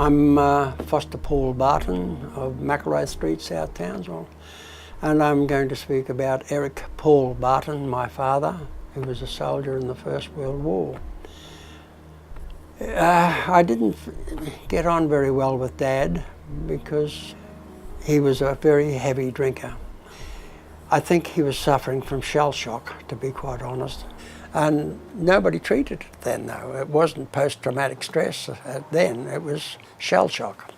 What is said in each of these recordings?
I'm Foster Paul Barton of McElroy Street, South Townsville, and I'm going to speak about Eric Paul Barton, my father, who was a soldier in the First World War. I didn't get on very well with Dad because he was a very heavy drinker. I think he was suffering from shell shock, to be quite honest. And nobody treated it then, though. It wasn't post-traumatic stress then, it was shell shock.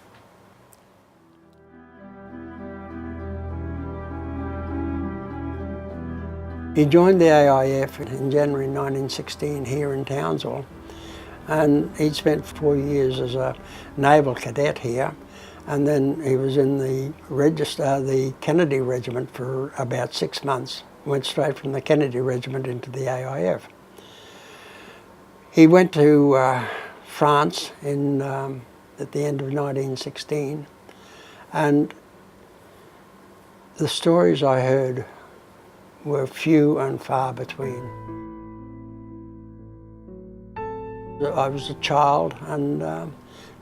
He joined the AIF in January 1916 here in Townsville, and he'd spent 4 years as a naval cadet here, and then he was in the Kennedy Regiment for about 6 months. Went straight from the Kennedy Regiment into the AIF. He went to France at the end of 1916, and the stories I heard were few and far between. I was a child, and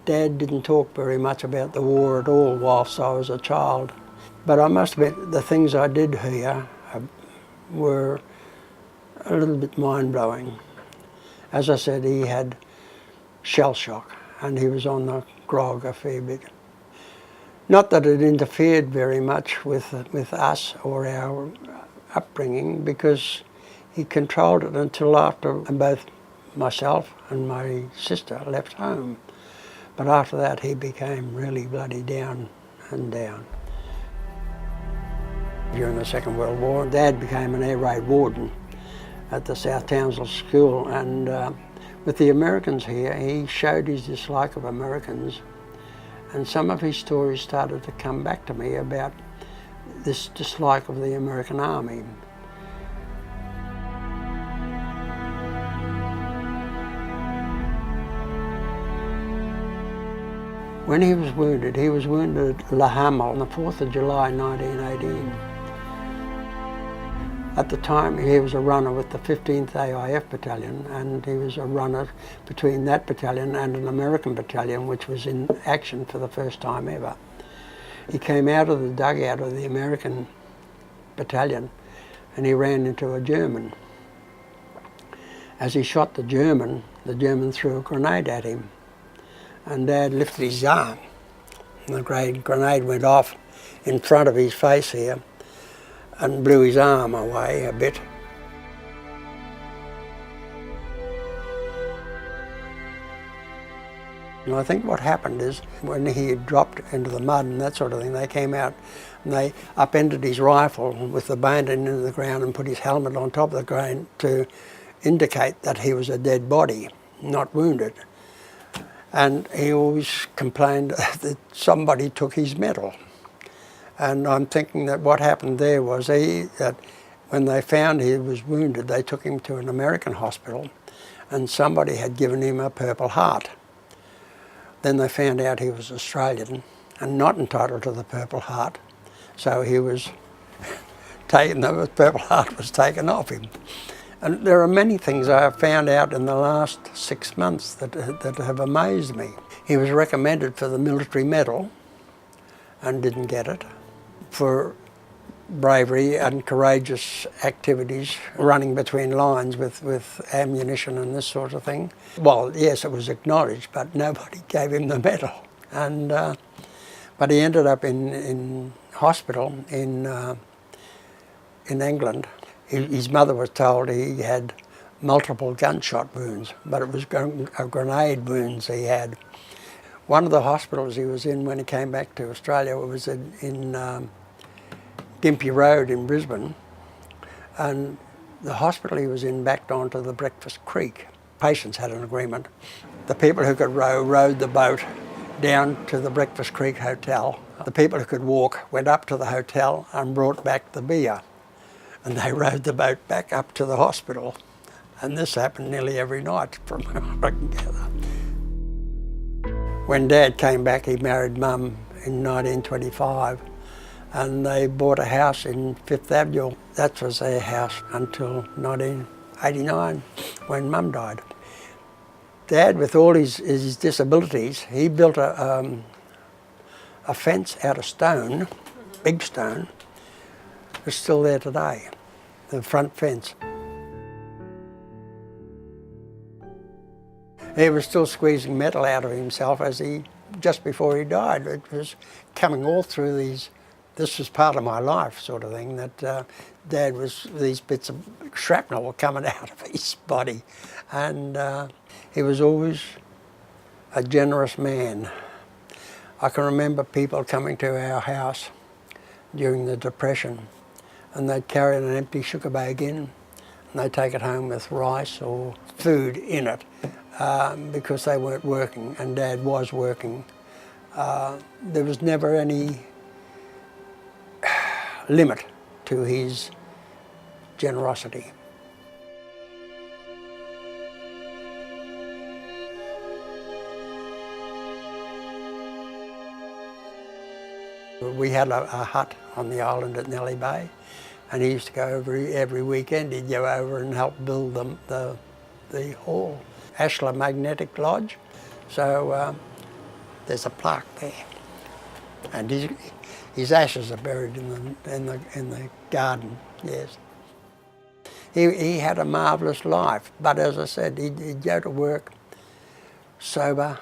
Dad didn't talk very much about the war at all whilst I was a child. But I must admit, the things I did hear were a little bit mind-blowing. As I said, he had shell shock and he was on the grog a fair bit. Not that it interfered very much with us or our upbringing, because he controlled it until after both myself and my sister left home. But after that he became really bloody down and down. During the Second World War, Dad became an air raid warden at the South Townsville School, and with the Americans here, he showed his dislike of Americans, and some of his stories started to come back to me about this dislike of the American Army. When he was wounded at Hamel on the 4th of July 1918. At the time, he was a runner with the 15th AIF Battalion, and he was a runner between that battalion and an American battalion which was in action for the first time ever. He came out of the dugout of the American battalion and he ran into a German. As he shot the German threw a grenade at him, and Dad lifted his arm and the grenade went off in front of his face here and blew his arm away a bit. And I think what happened is when he had dropped into the mud and that sort of thing, they came out and they upended his rifle with the bayonet into the ground and put his helmet on top of the ground to indicate that he was a dead body, not wounded. And he always complained that somebody took his medal. And I'm thinking that what happened there was that when they found he was wounded, they took him to an American hospital and somebody had given him a Purple Heart. Then they found out he was Australian and not entitled to the Purple Heart. So he was taken, the Purple Heart was taken off him. And there are many things I have found out in the last 6 months that have amazed me. He was recommended for the military medal and didn't get it, for bravery and courageous activities, running between lines with ammunition and this sort of thing. Well, yes, it was acknowledged, but nobody gave him the medal. And but he ended up in hospital in England. His mother was told he had multiple gunshot wounds, but it was grenade wounds he had. One of the hospitals he was in when he came back to Australia was in Gympie Road in Brisbane, and the hospital he was in backed onto the Breakfast Creek. Patients had an agreement. The people who could row rowed the boat down to the Breakfast Creek Hotel. The people who could walk went up to the hotel and brought back the beer, and they rowed the boat back up to the hospital. And this happened nearly every night, from what I can gather. When Dad came back, he married Mum in 1925, and they bought a house in Fifth Avenue. That was their house until 1989, when Mum died. Dad, with all his disabilities, he built a fence out of stone, big stone. It's still there today, the front fence. He was still squeezing metal out of himself just before he died. It was coming all through these, this was part of my life sort of thing, that Dad was, these bits of shrapnel were coming out of his body. And he was always a generous man. I can remember people coming to our house during the Depression, and they'd carry an empty sugar bag in, and they'd take it home with rice or food in it, because they weren't working, and Dad was working. There was never any limit to his generosity. We had a hut on the island at Nellie Bay, and he used to go every weekend. He'd go over and help build the hall, Ashler Magnetic Lodge. So there's a plaque there, and his ashes are buried in the garden. Yes, he had a marvellous life, but as I said, he'd go to work sober.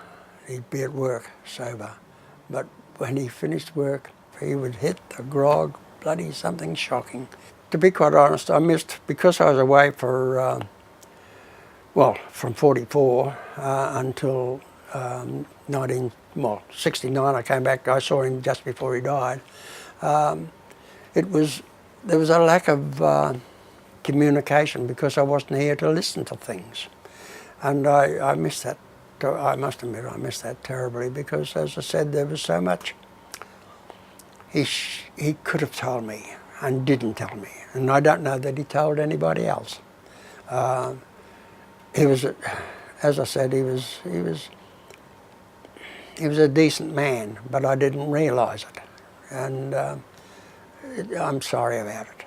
He'd be at work sober, but when he finished work, he would hit the grog, bloody something shocking. To be quite honest, I missed, because I was away for, from 44 until 69, I came back, I saw him just before he died. There was a lack of communication because I wasn't here to listen to things. And I missed that. I must admit I missed that terribly because, as I said, there was so much he could have told me and didn't tell me, and I don't know that he told anybody else. He was, as I said, he was a decent man, but I didn't realise it, and I'm sorry about it.